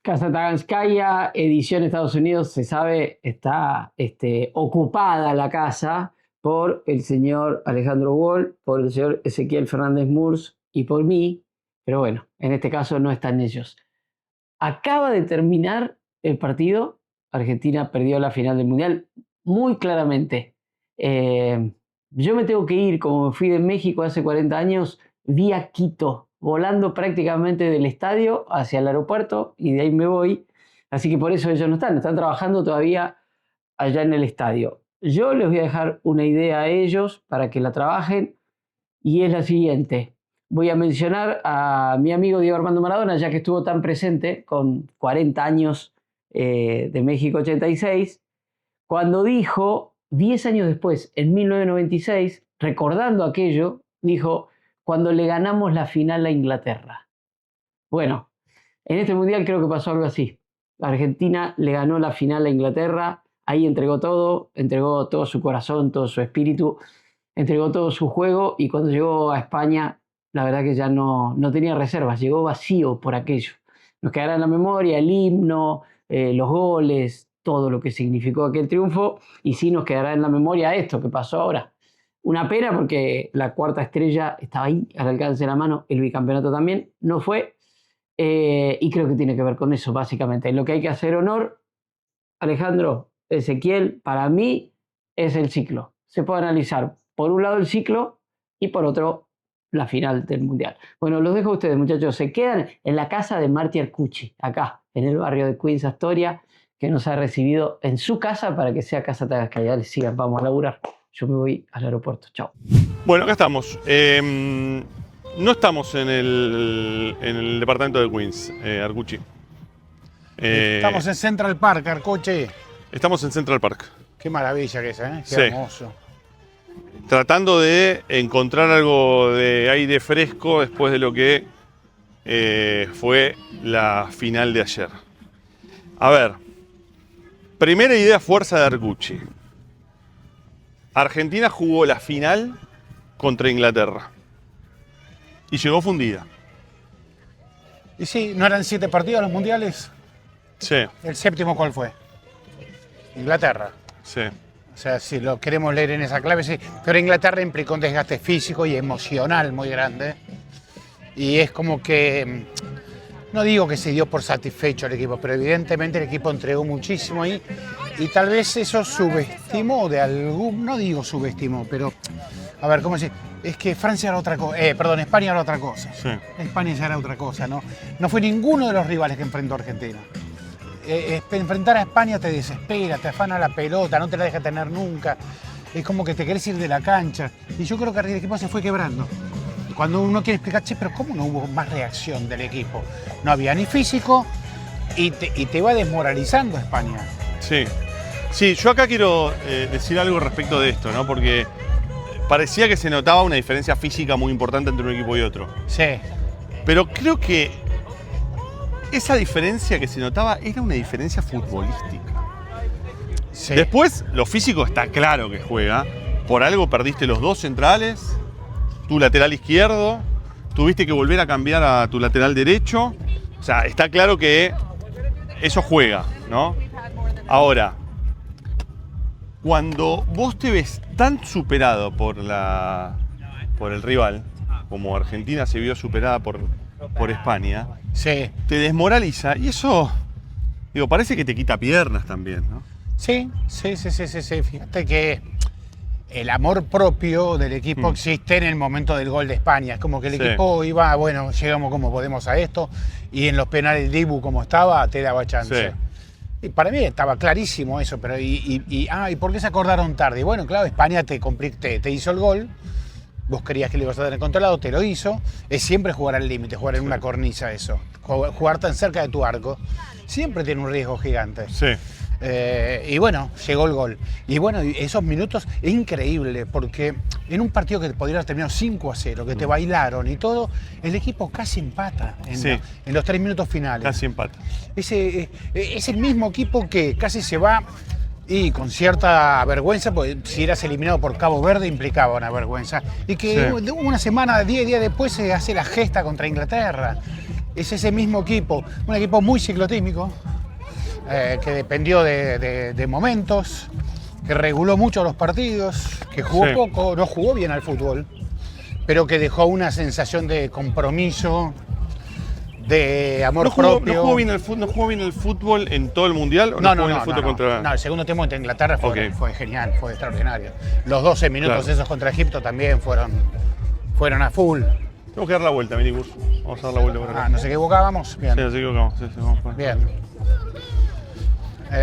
Kasataganskaya, edición Estados Unidos, se sabe, está ocupada la casa por el señor Alejandro Wall, por el señor Ezequiel Fernández Murs y por mí, pero bueno, en este caso no están ellos. Acaba de terminar el partido, Argentina perdió la final del Mundial muy claramente. Yo me tengo que ir, como me fui de México hace 40 años, vía Quito, volando prácticamente del estadio hacia el aeropuerto y de ahí me voy. Así que por eso ellos no están trabajando todavía allá en el estadio. Yo les voy a dejar una idea a ellos para que la trabajen y es la siguiente. Voy a mencionar a mi amigo Diego Armando Maradona, ya que estuvo tan presente con 40 años de México 86, cuando dijo, 10 años después, en 1996, recordando aquello, dijo, cuando le ganamos la final a Inglaterra. Bueno, en este mundial creo que pasó algo así. Argentina le ganó la final a Inglaterra, ahí entregó todo su corazón, todo su espíritu, entregó todo su juego y cuando llegó a España, la verdad que ya no tenía reservas, llegó vacío por aquello. Nos quedará en la memoria el himno, los goles, todo lo que significó aquel triunfo y sí nos quedará en la memoria esto que pasó ahora. Una pena porque la cuarta estrella estaba ahí al alcance de la mano, el bicampeonato también no fue y creo que tiene que ver con eso básicamente. Lo que hay que hacer honor, Alejandro, Ezequiel, para mí es el ciclo. Se puede analizar por un lado el ciclo y por otro la final del Mundial. Bueno, los dejo a ustedes, muchachos. Se quedan en la casa de Marti Arcucci, acá, en el barrio de Queens, Astoria, que nos ha recibido en su casa para que sea Casa Tagascaya. Les sigan, vamos a laburar. Yo me voy al aeropuerto. Chao. Bueno, acá estamos. No estamos en el departamento de Queens, Arcucci. Estamos en Central Park, Arcucci. Estamos en Central Park. Qué maravilla que es, ¿eh? Qué Sí. hermoso. Tratando de encontrar algo de aire fresco después de lo que fue la final de ayer. A ver, primera idea fuerza de Arcucci. Argentina jugó la final contra Inglaterra y llegó fundida. Y sí, ¿no eran 7 partidos los mundiales? Sí, ¿El séptimo cuál fue? Inglaterra. sí. O sea, si lo queremos leer en esa clave, sí. Pero Inglaterra implicó un desgaste físico y emocional muy grande. Y es como que, no digo que se dio por satisfecho el equipo, pero evidentemente el equipo entregó muchísimo ahí. Y tal vez eso subestimó de algún, no digo subestimó, pero, a ver, ¿cómo decir? Es que Francia era otra cosa, España era otra cosa. Sí. España ya era otra cosa, ¿no? No fue ninguno de los rivales que enfrentó a Argentina. Enfrentar a España te desespera, te afana la pelota, no te la deja tener nunca. Es como que te querés ir de la cancha. Y yo creo que el equipo se fue quebrando. Cuando uno quiere explicar, che, pero ¿cómo no hubo más reacción del equipo? No había ni físico y te va desmoralizando España. Sí. Sí, yo acá quiero decir algo respecto de esto, ¿no? Porque parecía que se notaba una diferencia física muy importante entre un equipo y otro. Sí. Pero creo que esa diferencia que se notaba era una diferencia futbolística. Sí. Después, lo físico está claro que juega. Por algo perdiste los dos centrales, tu lateral izquierdo, tuviste que volver a cambiar a tu lateral derecho. O sea, está claro que eso juega, ¿no? Ahora, cuando vos te ves tan superado por el rival, como Argentina se vio superada por España, Sí. te desmoraliza y eso, digo, parece que te quita piernas también, ¿no? Sí. Fíjate que el amor propio del equipo existe en el momento del gol de España. Es como que el equipo iba, bueno, llegamos como podemos a esto, y en los penales Dibu como estaba, te daba chance. Sí. Y para mí estaba clarísimo eso, pero ¿y por qué se acordaron tarde? Bueno, claro, España te hizo el gol, vos querías que lo ibas a tener controlado, te lo hizo. Es siempre jugar al límite, jugar en una cornisa eso. Jugar tan cerca de tu arco siempre tiene un riesgo gigante. Sí. Y bueno, llegó el gol. Y bueno, esos minutos es increíble, porque en un partido que podría haber terminado 5-0, que te bailaron y todo, el equipo casi empata en los 3 minutos finales. Casi empata. Es el mismo equipo que casi se va y con cierta vergüenza, porque si eras eliminado por Cabo Verde implicaba una vergüenza. Y que una semana, 10 días después se hace la gesta contra Inglaterra. es ese mismo equipo, un equipo muy ciclotímico, que dependió de momentos, que reguló mucho los partidos, que jugó poco, no jugó bien al fútbol, pero que dejó una sensación de compromiso, de amor propio. ¿No jugó bien el fútbol en todo el Mundial? ¿O no jugó bien el fútbol contra...? No, el segundo tiempo contra Inglaterra fue genial, fue extraordinario. Los 12 minutos esos contra Egipto también fueron a full. Tengo que dar la vuelta, Minibus. Vamos a dar la vuelta por acá. ¿Nos equivocábamos? Bien. Sí, nos equivocamos. Sí, vamos por acá. Bien.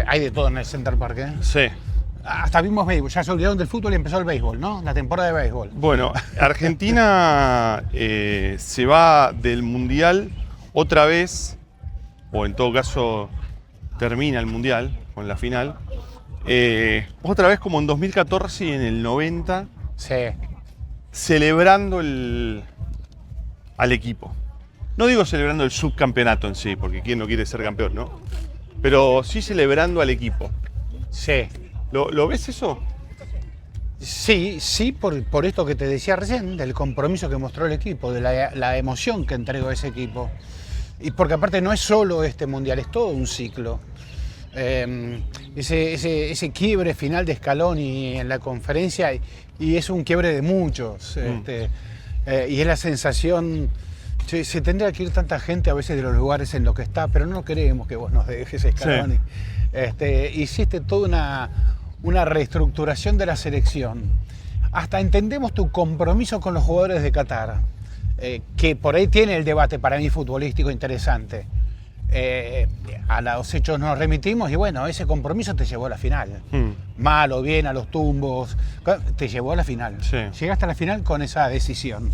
Hay de todo en el Center Park, ¿eh? Sí. Hasta vimos béisbol, ya se olvidaron del fútbol y empezó el béisbol, ¿no? La temporada de béisbol. Bueno, Argentina se va del Mundial otra vez, o en todo caso termina el Mundial con la final, otra vez como en 2014 y en el 90, Sí. celebrando al equipo. No digo celebrando el subcampeonato en sí, porque quién no quiere ser campeón, ¿no? Pero sí celebrando al equipo. Sí. ¿Lo ves eso? Sí, por esto que te decía recién, del compromiso que mostró el equipo, de la emoción que entregó ese equipo. Y porque aparte no es solo este mundial, es todo un ciclo. Ese quiebre final de Scaloni en la conferencia, y es un quiebre de muchos. Y es la sensación, se tendría que ir tanta gente a veces de los lugares en los que está, pero no queremos que vos nos dejes, Scaloni. Hiciste toda una reestructuración de la selección. Hasta entendemos tu compromiso con los jugadores de Qatar, que por ahí tiene el debate para mí futbolístico interesante. A los hechos nos remitimos y bueno, ese compromiso te llevó a la final. Mal o bien, a los tumbos, te llevó a la final. Sí. Llegaste a la final con esa decisión.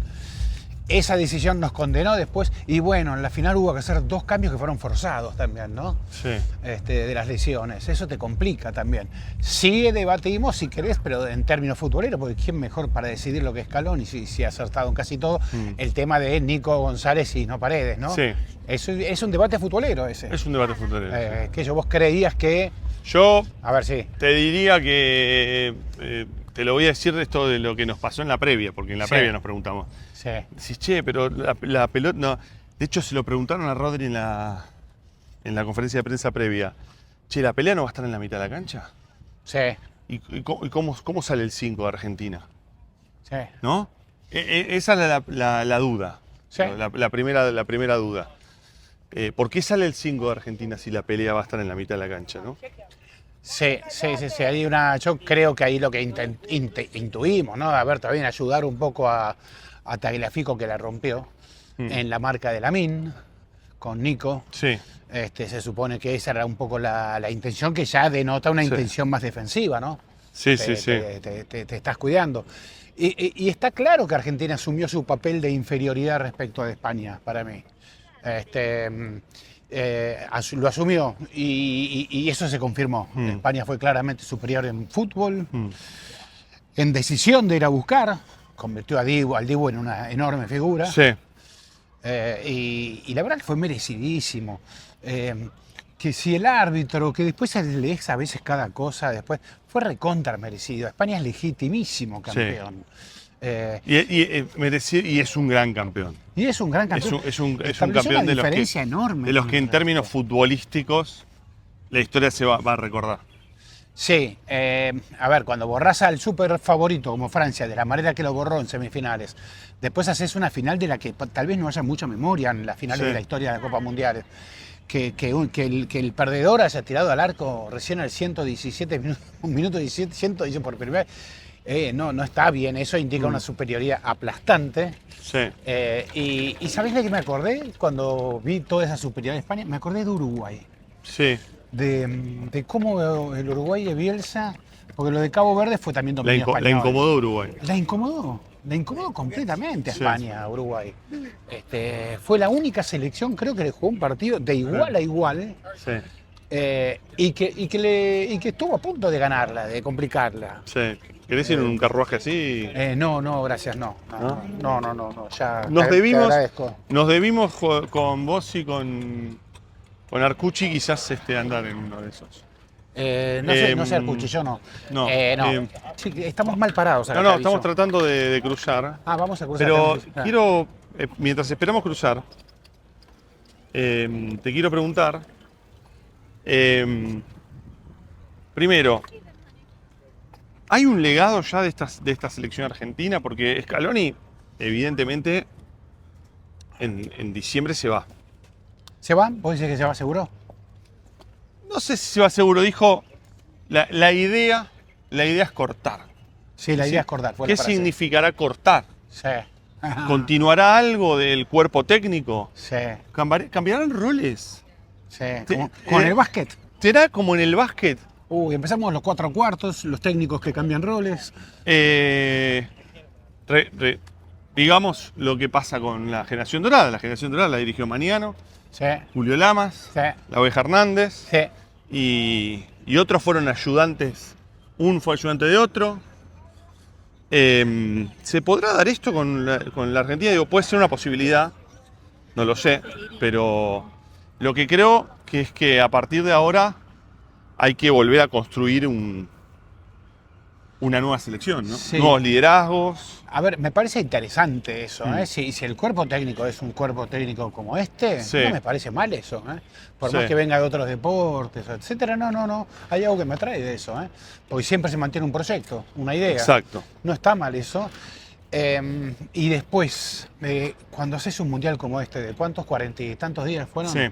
Esa decisión nos condenó después y bueno, en la final hubo que hacer 2 cambios que fueron forzados también, ¿no? Sí. De las lesiones. Eso te complica también. Sí debatimos, si querés, pero en términos futboleros, porque ¿quién mejor para decidir lo que es Scaloni si ha acertado en casi todo? El tema de Nico González y no Paredes, ¿no? Sí. Es un debate futbolero ese. Es un debate futbolero. Sí. Que vos creías que... Yo A ver, sí. te diría que te lo voy a decir de esto de lo que nos pasó en la previa, porque en la previa nos preguntamos. Sí. Decís, che, pero la pelota... No. De hecho, se lo preguntaron a Rodri en la conferencia de prensa previa. Che, ¿la pelea no va a estar en la mitad de la cancha? Sí. ¿Y cómo sale el 5 de Argentina? Sí. ¿No? Esa es la duda. Sí. La primera duda. ¿Por qué sale el 5 de Argentina si la pelea va a estar en la mitad de la cancha, no? Sí. Yo creo que ahí lo que intuimos, ¿no? A ver, también ayudar un poco a Tagliafico, que la rompió en la marca de Lamine con Nico. Sí. Se supone que esa era un poco la intención, que ya denota una intención más defensiva, ¿no? Sí. Te estás cuidando. Y está claro que Argentina asumió su papel de inferioridad respecto a España, para mí. Lo asumió y eso se confirmó. España fue claramente superior en fútbol, en decisión de ir a buscar, convirtió al Dibu en una enorme figura. Sí. Y la verdad que fue merecidísimo. Que si el árbitro, que después lees a veces cada cosa, después fue recontra merecido. España es legitimísimo campeón. Y es un gran campeón. Y es un gran campeón. Es un campeón de los que en términos futbolísticos la historia se va a recordar. Sí, a ver, cuando borrás al súper favorito como Francia, de la manera que lo borró en semifinales, después haces una final de la que tal vez no haya mucha memoria en las finales de la historia de la Copa Mundial. Que el perdedor haya tirado al arco recién al 117 minutos, un minuto 17, 117 por primera vez, no está bien, eso indica una superioridad aplastante. Sí. Y ¿sabés de qué me acordé cuando vi toda esa superioridad de España? Me acordé de Uruguay. Sí. De cómo el Uruguay de Bielsa, porque lo de Cabo Verde fue también dominio español. La incomodó Uruguay. La incomodó completamente a España, a Uruguay. Fue la única selección, creo, que le jugó un partido de igual a igual. Sí. Y que estuvo a punto de ganarla, de complicarla. Sí. ¿Querés ir en un carruaje así? No, gracias, no. Ya te agradezco. Nos debimos con vos y con Arcucci quizás andar en uno de esos. No sé, Arcucci, yo no. No. Sí, estamos mal parados acá. No, estamos tratando de cruzar. Vamos a cruzar. Pero quiero, mientras esperamos cruzar, te quiero preguntar, primero, ¿hay un legado ya de esta selección argentina? Porque Scaloni, evidentemente, en diciembre se va. ¿Se va? ¿Vos decís que se va seguro? No sé si se va seguro, dijo, la idea es cortar. Sí, la idea es cortar. ¿Qué significará cortar? Sí. ¿Continuará algo del cuerpo técnico? Sí. ¿Cambiarán roles? Sí. Como en el básquet. ¿Será como en el básquet? Empezamos los 4 cuartos, los técnicos que cambian roles. Digamos lo que pasa con la generación dorada. La generación dorada la dirigió Maniano, Sí. Julio Lamas, Sí. La Oveja Hernández Sí. y otros fueron ayudantes. Uno fue ayudante de otro. ¿Se podrá dar esto con la Argentina? Digo, puede ser una posibilidad, no lo sé, pero lo que creo que es que a partir de ahora hay que volver a construir una nueva selección, ¿no? Sí. Nuevos liderazgos. A ver, me parece interesante eso, Mm. ¿eh? Si el cuerpo técnico es un cuerpo técnico como este, Sí. no me parece mal eso, ¿eh? Por Sí. más que venga de otros deportes, etcétera, no. Hay algo que me atrae de eso, ¿eh? Porque siempre se mantiene un proyecto, una idea. Exacto. No está mal eso. Y después, cuando haces un mundial como este, ¿de cuántos? 40 y tantos días fueron. Sí,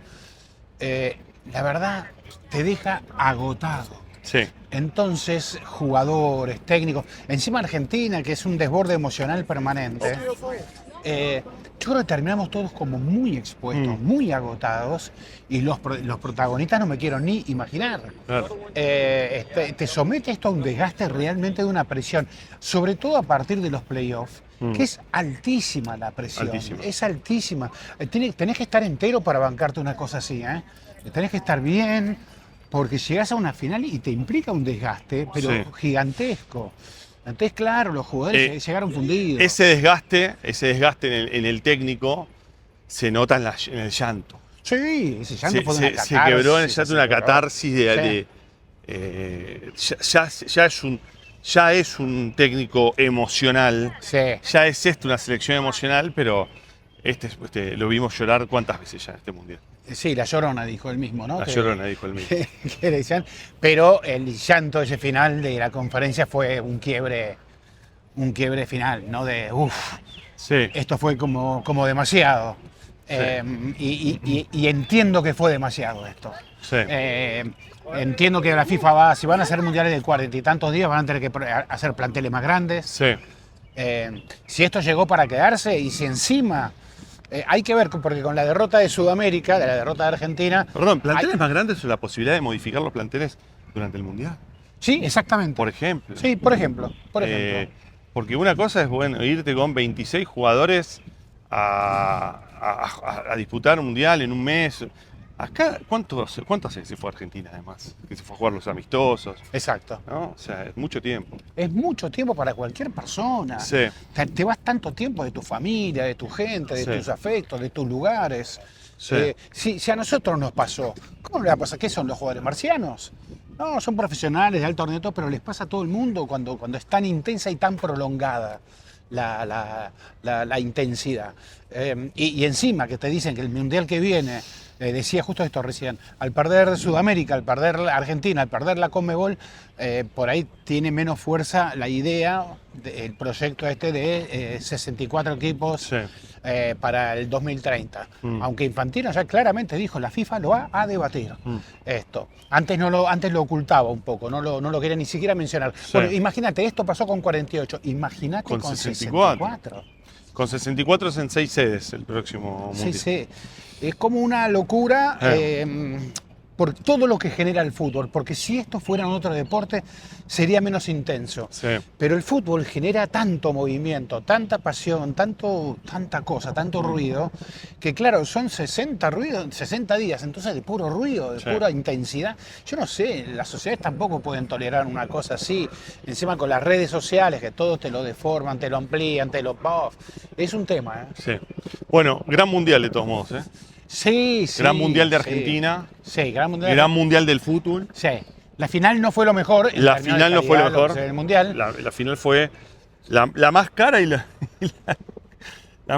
La verdad, te deja agotado. sí. Entonces, jugadores, técnicos, encima Argentina, que es un desborde emocional permanente, yo creo que terminamos todos como muy expuestos, muy agotados, y los protagonistas no me quiero ni imaginar. Claro. Te somete esto a un desgaste realmente de una presión, sobre todo a partir de los playoffs, que es altísima la presión, Altísima. es altísima. Tenés que estar entero para bancarte una cosa así, ¿eh? Tenés que estar bien, porque llegás a una final y te implica un desgaste, pero Sí. gigantesco. Entonces, claro, los jugadores llegaron fundidos. Ese desgaste en el técnico se nota en el llanto. Sí, ese llanto fue de una catarsis. Se quebró en el llanto una se quebró. catarsis ya es un técnico emocional. Sí. Ya es esto una selección emocional, pero lo vimos llorar cuántas veces ya en este mundial. Sí, la Llorona, dijo él mismo, ¿no? La Llorona, dijo el mismo. Que le decían, pero el llanto ese final de la conferencia fue un quiebre final, ¿no? De, Sí, esto fue como demasiado. Sí. Y entiendo que fue demasiado esto. sí. Entiendo que la FIFA si van a hacer mundiales de 40 y tantos días, van a tener que hacer planteles más grandes. Sí. Si esto llegó para quedarse y si encima hay que ver, porque con la derrota de Sudamérica, de la derrota de Argentina. Perdón, ¿planteles más grandes o la posibilidad de modificar los planteles durante el mundial? Sí, exactamente. Por ejemplo. Sí, por ejemplo. Porque una cosa es, bueno, irte con 26 jugadores a disputar un mundial en un mes. Acá, ¿cuánto hace que se fue a Argentina, además? Que se fue a jugar los amistosos, Exacto. ¿no? O sea, es mucho tiempo. Es mucho tiempo para cualquier persona. Sí. Te vas tanto tiempo de tu familia, de tu gente, de Sí. tus afectos, de tus lugares. Sí. Si a nosotros nos pasó, ¿cómo le va a pasar? ¿Qué son los jugadores marcianos? No, son profesionales de alto rendimiento, pero les pasa a todo el mundo cuando es tan intensa y tan prolongada la intensidad. Y encima que te dicen que el mundial que viene, decía justo esto recién, al perder Sudamérica, al perder Argentina, al perder la Conmebol, por ahí tiene menos fuerza la idea del proyecto de 64 equipos. Sí. Para el 2030. Aunque Infantino ya claramente dijo, la FIFA lo va a debatir. Esto. Antes lo ocultaba un poco, no lo quería ni siquiera mencionar. Sí. Bueno, imagínate, esto pasó con 48, imagínate con 64. Con 64 es en 6 sedes el próximo mundial. Sí. Es como una locura por todo lo que genera el fútbol, porque si esto fuera otro deporte sería menos intenso. Sí. Pero el fútbol genera tanto movimiento, tanta pasión, tanta cosa, tanto ruido, que claro, son 60 días, entonces de puro ruido, de Sí. pura intensidad. Yo no sé, las sociedades tampoco pueden tolerar una cosa así. Encima con las redes sociales, que todos te lo deforman, te lo amplían, te lo... Es un tema, ¿eh? Sí. Bueno, gran mundial de todos modos, ¿eh? Sí. Gran mundial de sí. Argentina. Sí, gran mundial. Gran mundial del fútbol. Sí. La final no fue lo mejor. en La términos final de no fue lo calidad, mejor. que se ve en el mundial. La final fue la más cara y la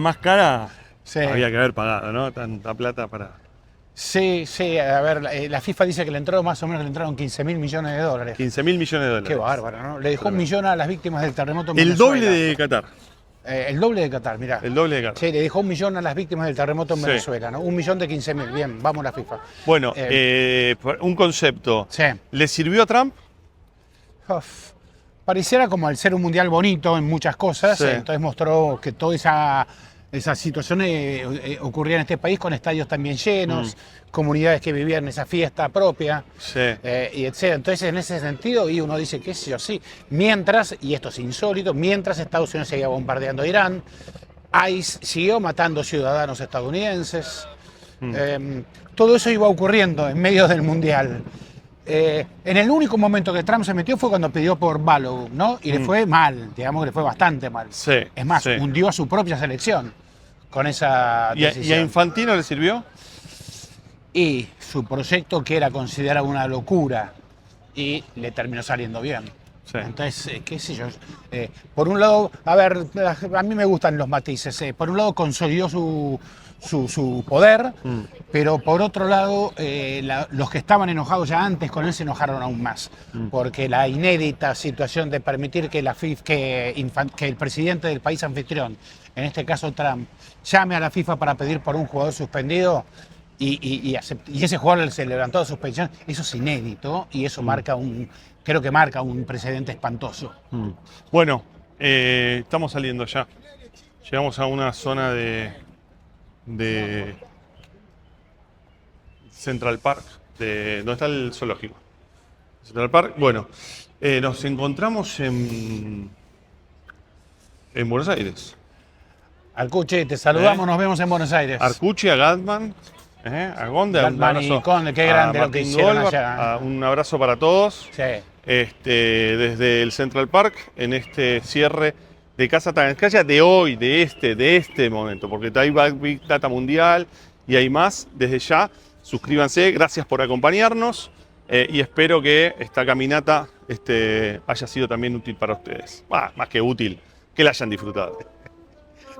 más cara Sí. había que haber pagado, ¿no? Tanta plata para... Sí, sí, a ver, la FIFA dice que le entraron más o menos, le entraron 15.000 millones de dólares. 15.000 millones de dólares. Qué bárbaro, ¿no? Le dejó Tremendo. 1 millón a las víctimas del terremoto en El Venezuela. doble de Qatar. El doble de Qatar, mirá. El doble de Qatar. Sí, le dejó 1 millón a las víctimas del terremoto en Sí. Venezuela, ¿no? 1 millón de 15.000, bien, vamos a la FIFA. Bueno, un concepto. Sí. ¿Le sirvió a Trump? Uf. Pareciera como al ser un mundial bonito en muchas cosas, Sí. entonces mostró que toda esa situación ocurría en este país con estadios también llenos, comunidades que vivían esa fiesta propia, Sí. y etc. Entonces, en ese sentido, y uno dice que sí o sí, mientras, y esto es insólito, mientras Estados Unidos seguía bombardeando a Irán, ICE siguió matando ciudadanos estadounidenses, todo eso iba ocurriendo en medio del mundial. En el único momento que Trump se metió fue cuando pidió por Balogun, ¿no? Y le fue mal, digamos que le fue bastante mal. Sí, Es más, sí. hundió a su propia selección con esa ¿Y a decisión. Infantino le sirvió? Y su proyecto, que era considerado una locura, y le terminó saliendo bien. Sí. Entonces, qué sé yo, por un lado, a ver, a mí me gustan los matices. Por un lado consolidó su poder, pero por otro lado, los que estaban enojados ya antes con él se enojaron aún más, porque la inédita situación de permitir que el presidente del país anfitrión, en este caso Trump, llame a la FIFA para pedir por un jugador suspendido y ese jugador se levantó de suspensión, eso es inédito y eso creo que marca un precedente espantoso. Bueno, estamos saliendo ya. Llegamos a una zona de Central Park, donde está el zoológico. Central Park, bueno, nos encontramos en Buenos Aires. Arcucci, te saludamos, nos vemos en Buenos Aires. Arcucci, a Gatman, a Gonde, un Gatman y abrazo Conde, qué a grande lo que Martín hicieron Goldberg, allá. un abrazo para todos. Sí. Desde el Central Park, en este cierre de Casa Tagancaya de hoy, de este momento, porque hay Big Data Mundial y hay más. Desde ya, suscríbanse, gracias por acompañarnos y espero que esta caminata haya sido también útil para ustedes. Más que útil, que la hayan disfrutado.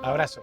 Abrazo.